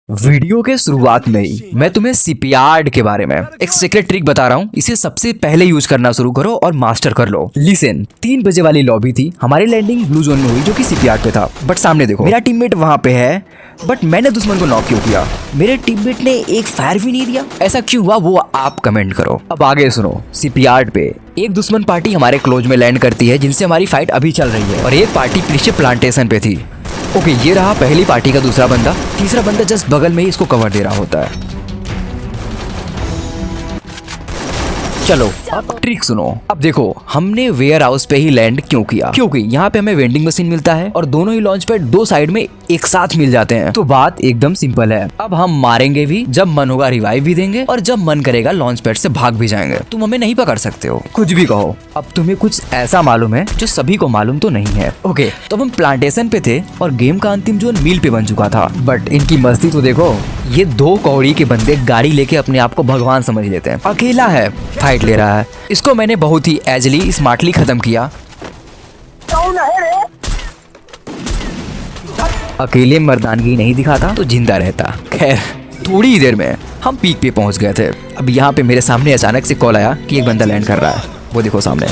Video के शुरुआत में ही मैं तुम्हें सीपीआर के बारे में एक सीक्रेट ट्रिक बता रहा हूँ। इसे सबसे पहले यूज करना शुरू करो और मास्टर कर लो। लिसन, 3 बजे वाली लॉबी थी, हमारी लैंडिंग ब्लू जोन में हुई जो कि सीपीआर पे था। बट सामने देखो, मेरा टीममेट वहाँ पे है, बट मैंने दुश्मन को नॉक क्यों किया? मेरे टीममेट ने एक फायर भी नहीं दिया। ऐसा क्यों हुआ वो आप कमेंट करो। अब आगे सुनो। सीपीआर पे एक दुश्मन पार्टी हमारे क्लोज में लैंड करती है जिनसे हमारी फाइट अभी चल रही है, और एक पार्टी पीछे प्लांटेशन पे थी। ओके, ये रहा पहली पार्टी का दूसरा बंदा। तीसरा बंदा जस्ट बगल में ही इसको कवर दे रहा होता है। चलो अब ट्रिक सुनो। अब देखो, हमने वेयर हाउस पे ही लैंड क्यों किया? क्योंकि यहाँ पे हमें वेंडिंग मशीन मिलता है और दोनों ही लॉन्च पैड 2 साइड में एक साथ मिल जाते हैं। तो बात एकदम सिंपल है। अब हम मारेंगे भी, जब मन होगा रिवाइव भी देंगे, और जब मन करेगा लॉन्च पैड से भाग भी जाएंगे। तुम हमें नहीं पकड़ सकते हो, कुछ भी कहो। अब तुम्हें कुछ ऐसा मालूम है जो सभी को मालूम तो नहीं है। ओके, तो हम प्लांटेशन पे थे और गेम का अंतिम जोन मील पे बन चुका था। बट इनकी मस्ती तो देखो, ये 2 कौड़ी के बंदे गाड़ी लेके अपने आप को भगवान समझ लेते हैं। अकेला है, फाइट ले रहा है। इसको मैंने बहुत ही एजली स्मार्टली खत्म किया। अकेले मर्दानगी नहीं दिखाता तो जिंदा रहता। खैर, थोड़ी ही देर में हम पीक पे पहुंच गए थे। अब यहाँ पे मेरे सामने अचानक से कॉल आया कि एक बंदा लैंड कर रहा है। वो देखो सामने।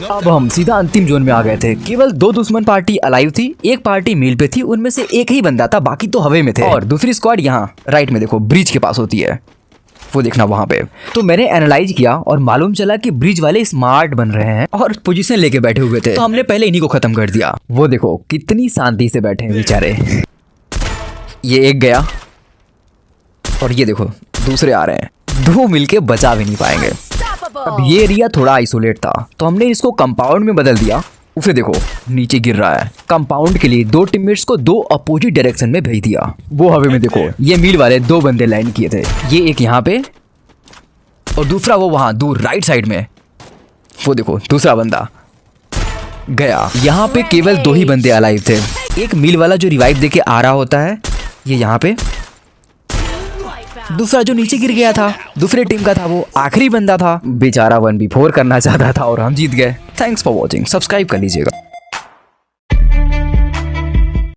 अब हम सीधा अंतिम जोन में आ गए थे। केवल 2 दुश्मन पार्टी अलाइव थी, एक पार्टी मील पे थी, उनमें से एक ही बंदा था, बाकी तो हवे में थे। और दूसरी स्क्वाड यहाँ राइट में देखो, ब्रिज के पास होती है, वो देखना वहां पे। तो मैंने एनालाइज किया और मालूम चला कि ब्रिज वाले स्मार्ट बन रहे हैं और पोजीशन लेके बैठे हुए थे। तो हमने पहले इन्हीं को खत्म कर दिया। वो देखो कितनी शांति से बैठे हैं बेचारे। ये एक गया और ये देखो दूसरे आ रहे हैं। 2 मिलके बचा भी नहीं पाएंगे। अब ये एरिया थोड़ा आइसोलेट था, तो हमने इसको कंपाउंड में बदल दिया। उसे देखो नीचे गिर रहा है। कंपाउंड के लिए 2 टीममेट्स को 2 अपोजिट डायरेक्शन में भेज दिया। वो हवे में देखो, ये मील वाले 2 बंदे लैंड किए थे। ये एक यहाँ पे और दूसरा वो वहां दूर राइट साइड में। वो देखो दूसरा बंदा गया। यहाँ पे केवल 2 ही बंदे अलाइव थे। एक मील वाला जो रिवाइव देके आ रहा होता है, ये यहाँ पे। दूसरा जो नीचे गिर गया था, दूसरे टीम का था, वो आखिरी बंदा था। बेचारा 1v4 करना चाहता था और हम जीत गए। Thanks for watching. सब्सक्राइब कर लीजिएगा।